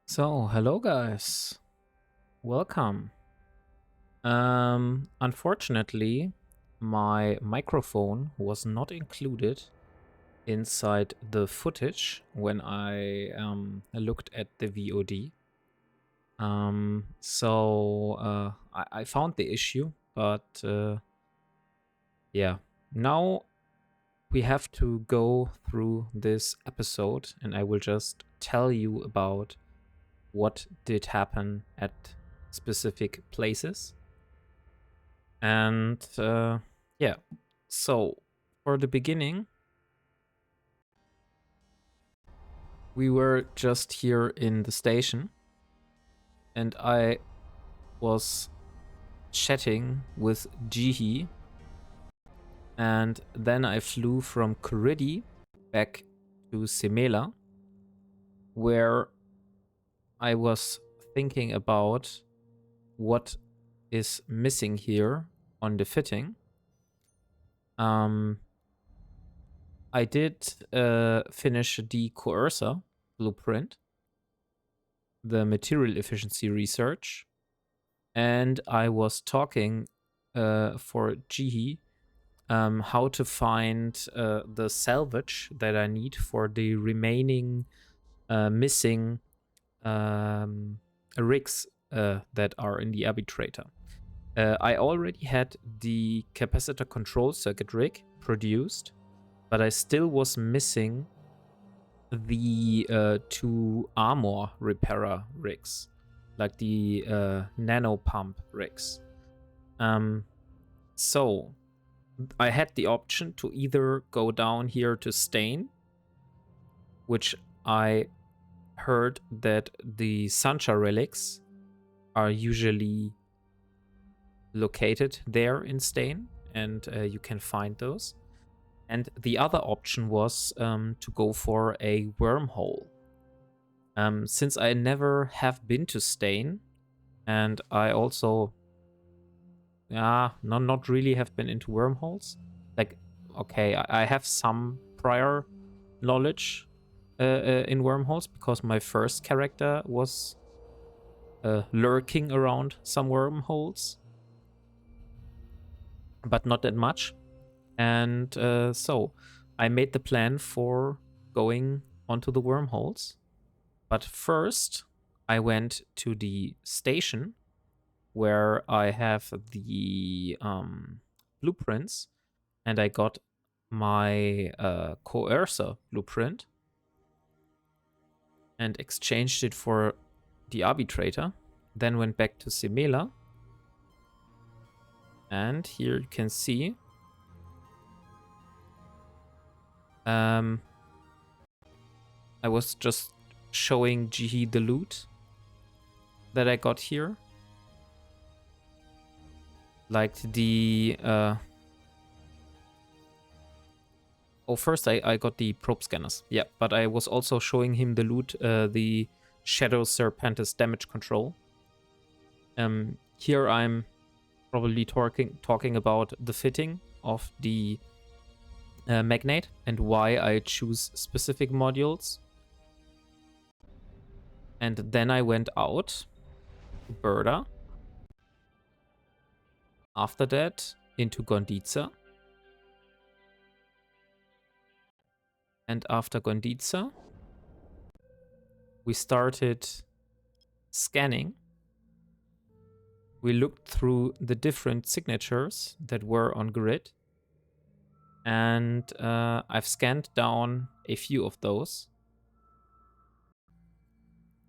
So, hello guys. Welcome. Unfortunately, my microphone was not included inside the footage when I looked at the VOD. I found the issue, but yeah. Now we have to go through this episode and I will just tell you about what did happen at specific places. And yeah, so for the beginning, we were just here in the station, and I was chatting with Jihi, and then I flew from Kuridi back to Semela, where I was thinking about what is missing here on the fitting. I did finish the coercer blueprint, the material efficiency research, and I was talking for Jihi how to find the salvage that I need for the remaining missing rigs that are in the arbitrator. I already had the capacitor control circuit rig produced, but I still was missing the two armor repairer rigs, like the nano pump rigs. So I had the option to either go down here to Stain, which I heard that the Sansha relics are usually located there in Stain, and you can find those. And the other option was to go for a wormhole. Since I never have been to Stain, and I also, not really have been into wormholes. Like, okay, I have some prior knowledge in wormholes because my first character was lurking around some wormholes, but not that much. And so I made the plan for going onto the wormholes. But first, I went to the station where I have the blueprints, and I got my coercer blueprint and exchanged it for the arbitrator. Then went back to Semela, and here you can see I was just showing Jihi the loot that I got here. Like the first I got the probe scanners. Yeah, but I was also showing him the loot, the Shadow Serpentis damage control. Here I'm probably talking about the fitting of the magnate and why I choose specific modules. And then I went out to Burda. After that, into Gonditza. And after Gonditza, we started scanning. We looked through the different signatures that were on grid. And I've scanned down a few of those.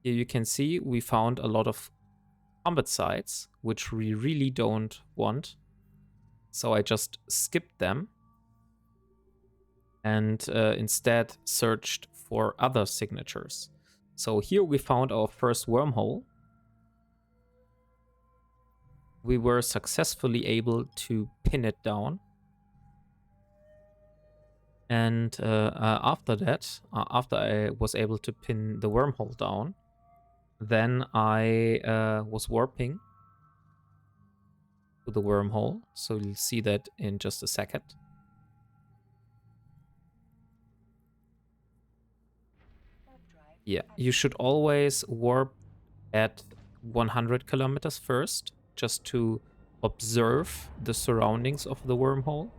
Here you can see we found a lot of combat sites, which we really don't want. So I just skipped them and instead searched for other signatures. So here we found our first wormhole. We were successfully able to pin it down. And after that, after I was able to pin the wormhole down, then I was warping to the wormhole. So you'll see that in just a second. Yeah, you should always warp at 100 kilometers first, just to observe the surroundings of the wormhole.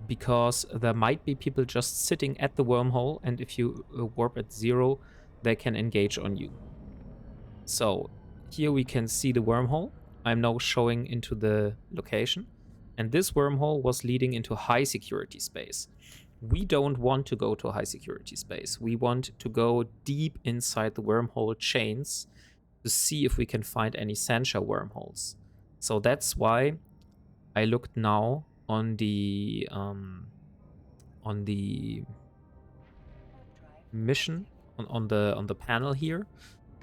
Because there might be people just sitting at the wormhole, and if you warp at 0, they can engage on you. So here we can see the wormhole. I'm now showing into the location, and this wormhole was leading into high security space. We don't want to go to high security space. We want to go deep inside the wormhole chains to see if we can find any Sansha wormholes. So that's why I looked now on the mission on the panel here,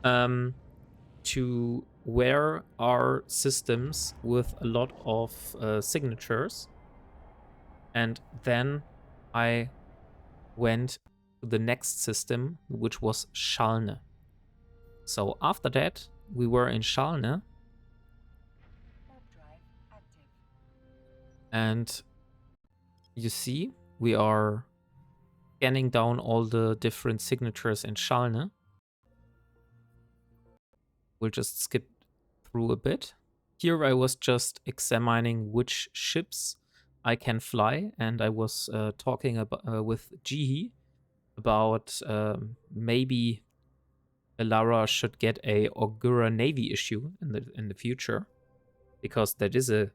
to where are systems with a lot of signatures, and then I went to the next system, which was Schalne. So after that, we were in Schalne, and you see we are scanning down all the different signatures in Schalne. We'll just skip through a bit. Here I was just examining which ships I can fly, and I was talking about, with Jihi about maybe Elara should get a Ogura Navy issue in the future, because that is a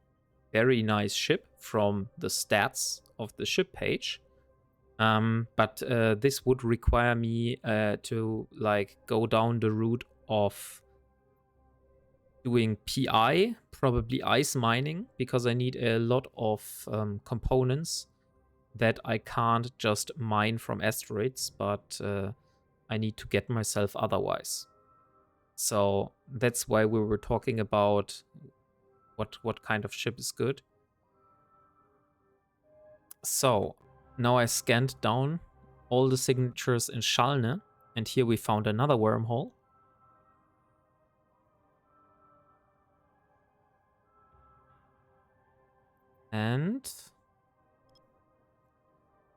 very nice ship from the stats of the ship page. But this would require me to like go down the route of doing PI, probably ice mining, because I need a lot of components that I can't just mine from asteroids, but I need to get myself otherwise. So that's why we were talking about what kind of ship is good. So now I scanned down all the signatures in Schalne, and here we found another wormhole. And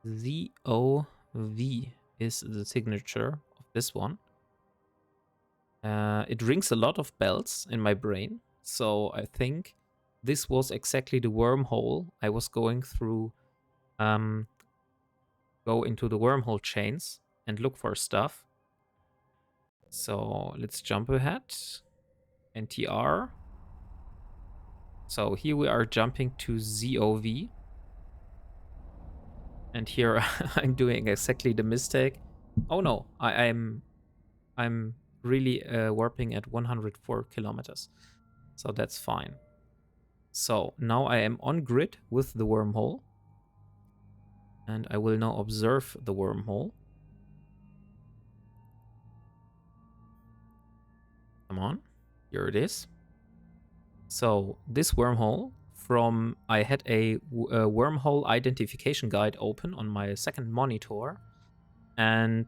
ZOV is the signature of this one. It rings a lot of bells in my brain, so I think this was exactly the wormhole I was going through. Go into the wormhole chains and look for stuff. So let's jump ahead. NTR. So here we are jumping to ZOV. And here I'm doing exactly the mistake. Oh no, I'm really warping at 104 kilometers. So that's fine. So now I am on grid with the wormhole. And I will now observe the wormhole. Come on, here it is. So this wormhole, I had a wormhole identification guide open on my second monitor, and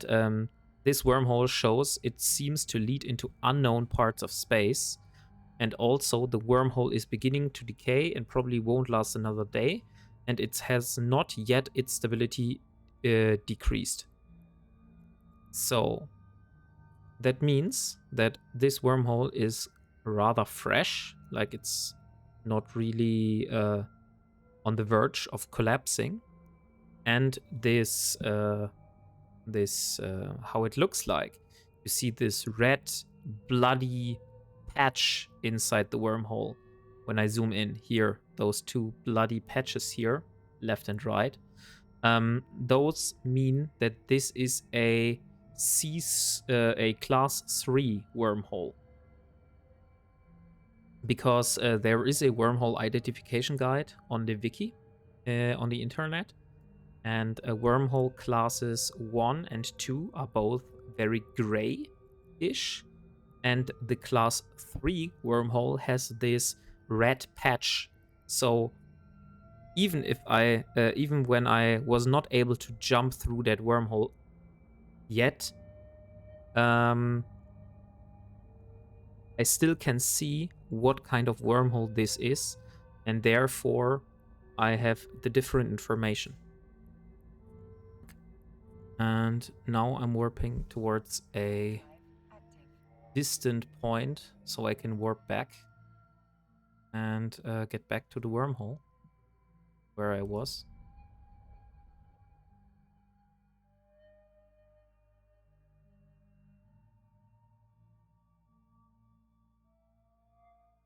this wormhole shows it seems to lead into unknown parts of space, and also the wormhole is beginning to decay and probably won't last another day, and it has not yet its stability decreased. So that means that this wormhole is rather fresh, like it's not really on the verge of collapsing. And this how it looks like. You see this red bloody patch inside the wormhole. When I zoom in here, those two bloody patches here, left and right, those mean that this is a class 3 wormhole, because there is a wormhole identification guide on the wiki, on the internet, and wormhole classes 1 and 2 are both very gray-ish, and the class 3 wormhole has this red patch. So even when I was not able to jump through that wormhole yet, I still can see what kind of wormhole this is, and therefore I have the different information. And now I'm warping towards a distant point so I can warp back and get back to the wormhole where I was.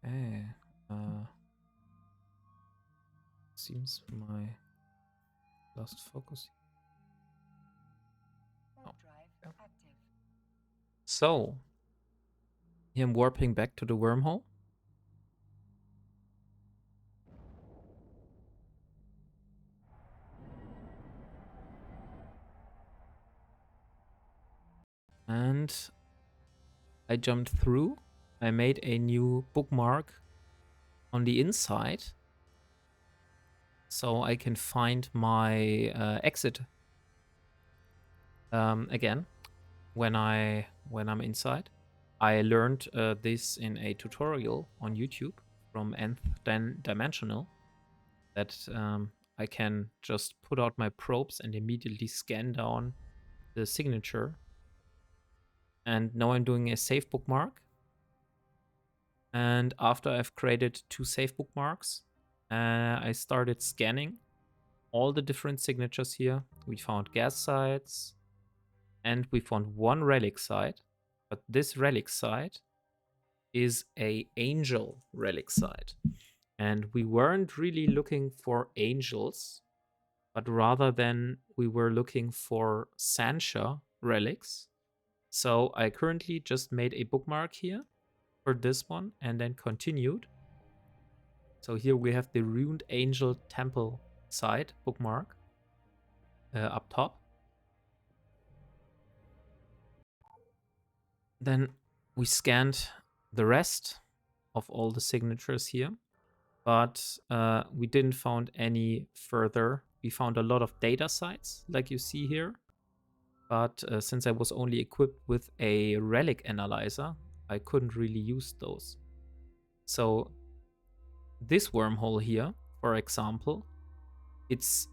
Okay. Seems my lost focus. Oh. Yeah. So, here I'm warping back to the wormhole. And I jumped through. I made a new bookmark on the inside so I can find my exit again when I'm inside. I learned this in a tutorial on YouTube from Nth Dimensional that I can just put out my probes and immediately scan down the signature. And now I'm doing a save bookmark. And after I've created 2 save bookmarks, I started scanning all the different signatures here. We found gas sites, and we found 1 relic site. But this relic site is a angel relic site. And we weren't really looking for angels, but rather than we were looking for Sansha relics. So I currently just made a bookmark here for this one and then continued. So here we have the Ruined Angel Temple site bookmark up top. Then we scanned the rest of all the signatures here, but we didn't find any further. We found a lot of data sites like you see here, but since I was only equipped with a relic analyzer, I couldn't really use those. So this wormhole here, for example, it's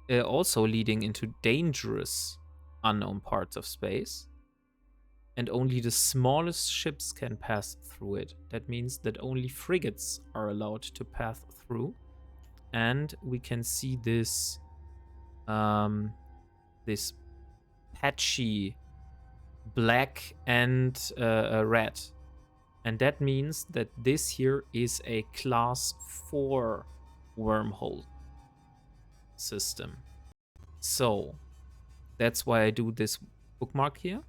also leading into dangerous unknown parts of space, and only the smallest ships can pass through it. That means that only frigates are allowed to pass through, and we can see this this patchy black and red. And that means that this here is a class 4 wormhole system. So that's why I do this bookmark here.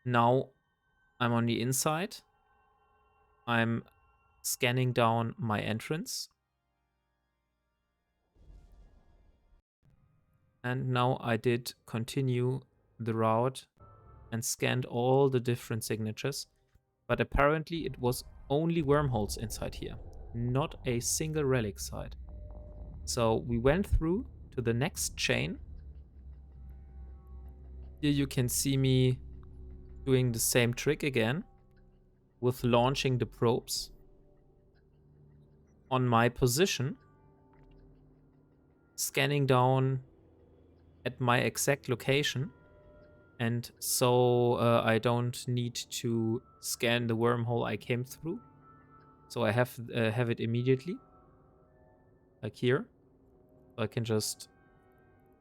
Now I'm on the inside. I'm scanning down my entrance. And now I did continue the route and scanned all the different signatures. But apparently it was only wormholes inside here, not a single relic site. So we went through to the next chain. Here you can see me doing the same trick again with launching the probes on my position, scanning down at my exact location. And so I don't need to scan the wormhole I came through. So I have it immediately, like here. So I can just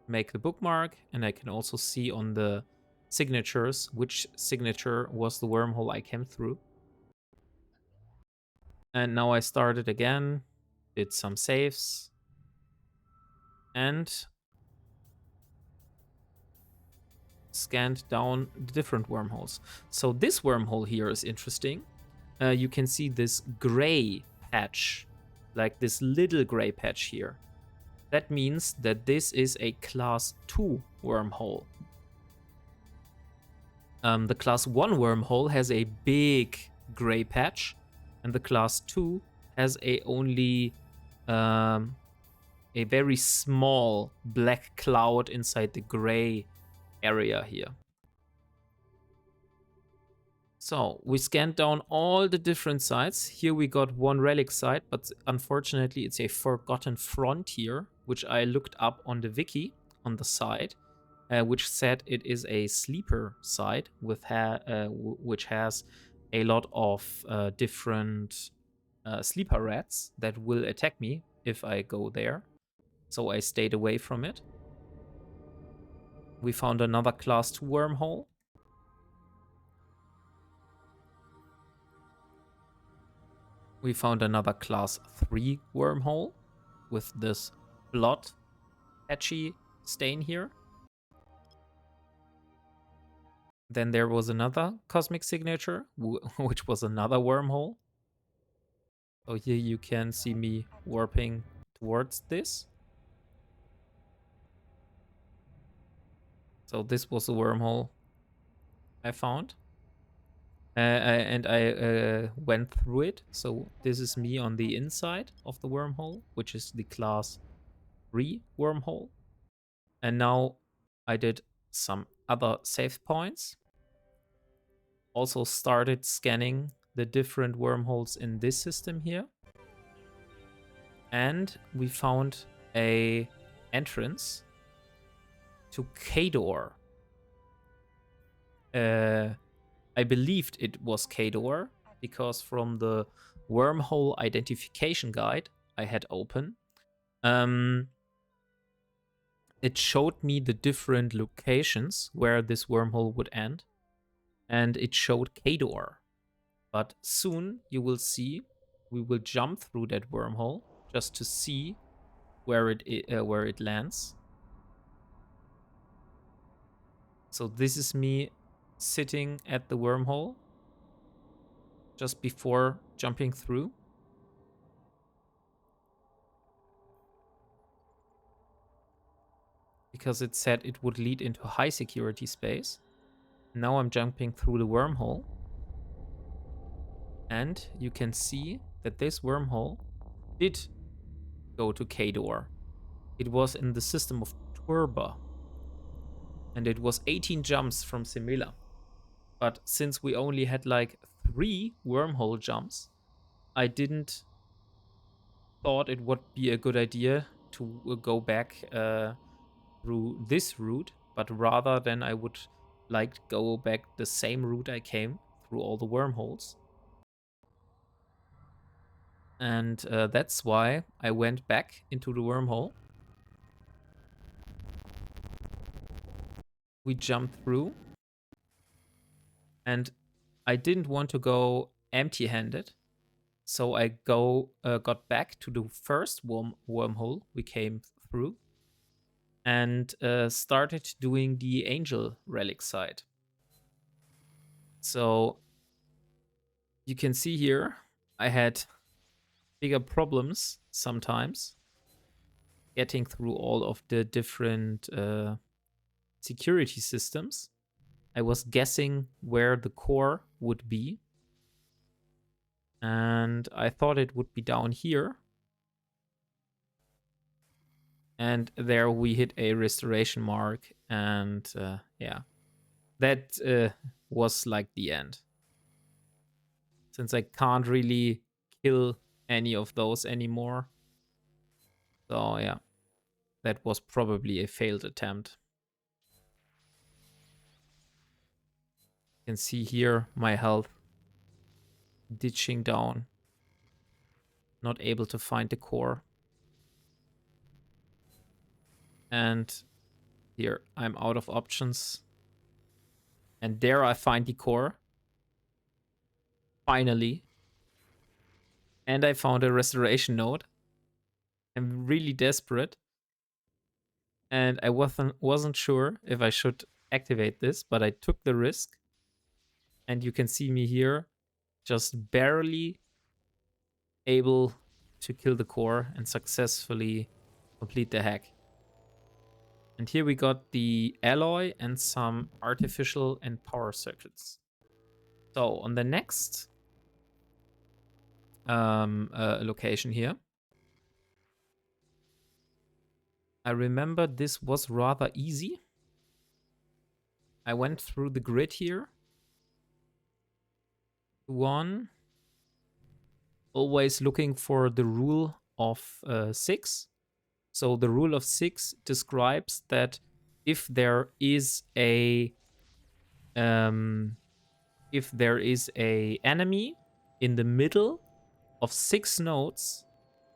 make the bookmark, and I can also see on the signatures which signature was the wormhole I came through. And now I started again, did some saves, and scanned down the different wormholes. So this wormhole here is interesting. You can see this gray patch, like this little gray patch here. That means that this is a class 2 wormhole. The class 1 wormhole has a big gray patch, and the class 2 has only a very small black cloud inside the gray area here. So we scanned down all the different sites. Here we got 1 relic site, but unfortunately it's a forgotten frontier which I looked up on the wiki on the site, which said it is a sleeper site with which has a lot of different sleeper rats that will attack me if I go there. So I stayed away from it. We found another class 2 wormhole. We found another class 3 wormhole with this blood patchy stain here. Then there was another cosmic signature, which was another wormhole. So here you can see me warping towards this. So this was a wormhole I found. And I went through it. So this is me on the inside of the wormhole, which is the class 3 wormhole. And now I did some other save points. Also started scanning the different wormholes in this system here. And we found a entrance to Kador. I believed it was Kador because from the wormhole identification guide I had open, it showed me the different locations where this wormhole would end, and it showed Kador. But soon you will see we will jump through that wormhole just to see where it lands. So this is me sitting at the wormhole just before jumping through. Because it said it would lead into high security space. Now I'm jumping through the wormhole. And you can see that this wormhole did go to Kador. It was in the system of Turba. And it was 18 jumps from Semilla. But since we only had like 3 wormhole jumps, I didn't thought it would be a good idea to go back through this route, but rather than I would like to go back the same route I came through all the wormholes. And that's why I went back into the wormhole. We jumped through. And I didn't want to go empty-handed. So I got back to the first wormhole we came through. And started doing the Angel Relic side. So you can see here, I had bigger problems sometimes getting through all of the different security systems. I was guessing where the core would be. And I thought it would be down here. And there we hit a restoration mark. And yeah, that was like the end. Since I can't really kill any of those anymore. So yeah, that was probably a failed attempt. You can see here my health ditching down. Not able to find the core. And here I'm out of options. And there I find the core. Finally. And I found a restoration node. I'm really desperate. And I wasn't sure if I should activate this, but I took the risk. And you can see me here just barely able to kill the core and successfully complete the hack. And here we got the alloy and some artificial and power circuits. So on the next location here, I remember this was rather easy. I went through the grid here. One. Always looking for the rule of 6. So the rule of 6 describes that if there is a enemy in the middle of 6 nodes,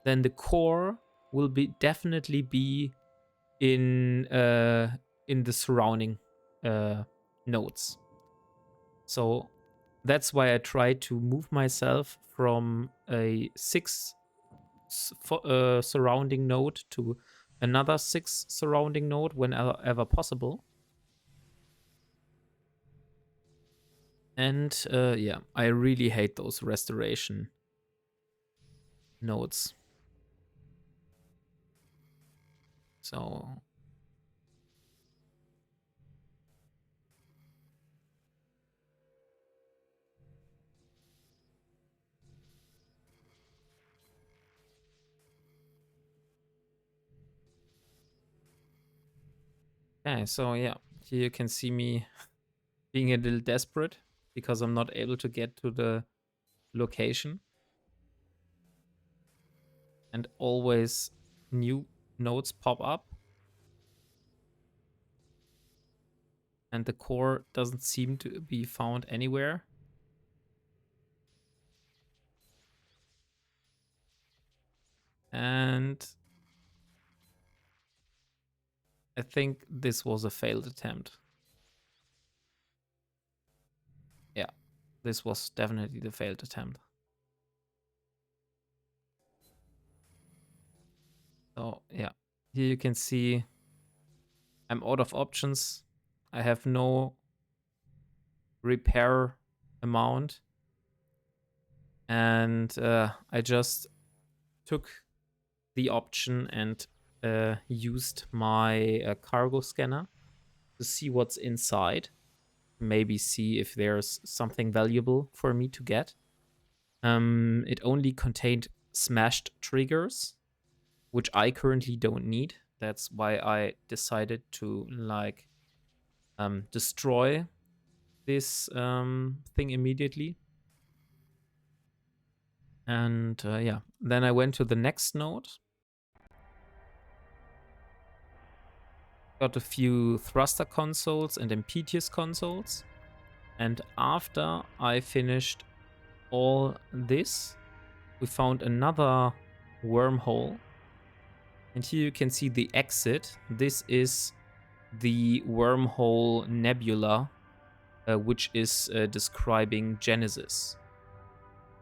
then the core will definitely be in the surrounding nodes. So that's why I try to move myself from a 6 surrounding node to another 6 surrounding node whenever possible. And yeah, I really hate those restoration nodes. So okay, so yeah, here you can see me being a little desperate because I'm not able to get to the location. And always new nodes pop up. And the core doesn't seem to be found anywhere. And I think this was a failed attempt. Yeah, this was definitely the failed attempt. So yeah, here you can see I'm out of options. I have no repair amount. And I just took the option and used my cargo scanner to see what's inside. Maybe see if there's something valuable for me to get. It only contained smashed triggers, which I currently don't need. That's why I decided to destroy this thing immediately. And yeah, then I went to the next node. Got a few thruster consoles and impetus consoles. And after I finished all this, we found another wormhole. And here you can see the exit. This is the wormhole nebula, which is describing Genesis.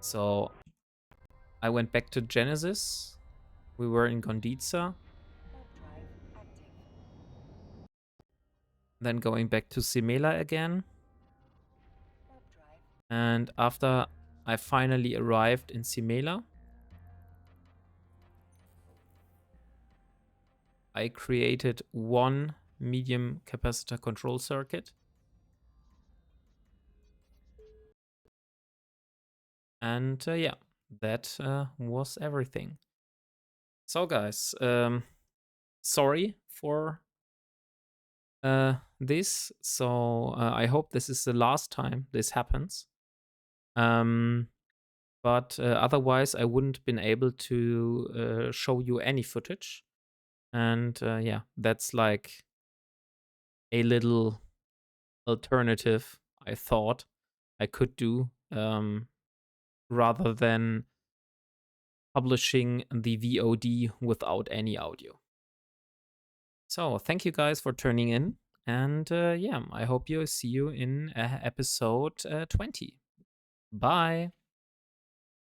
So I went back to Genesis. We were in Gonditza. Then going back to Simela again. And after I finally arrived in Simela, I created one medium capacitor control circuit. And yeah, that was everything. So guys, sorry for this. So I hope this is the last time this happens. But otherwise, I wouldn't been able to show you any footage. And yeah, that's like a little alternative I thought I could do rather than publishing the VOD without any audio. So thank you guys for turning in. And yeah, I hope you see you in episode 20. Bye.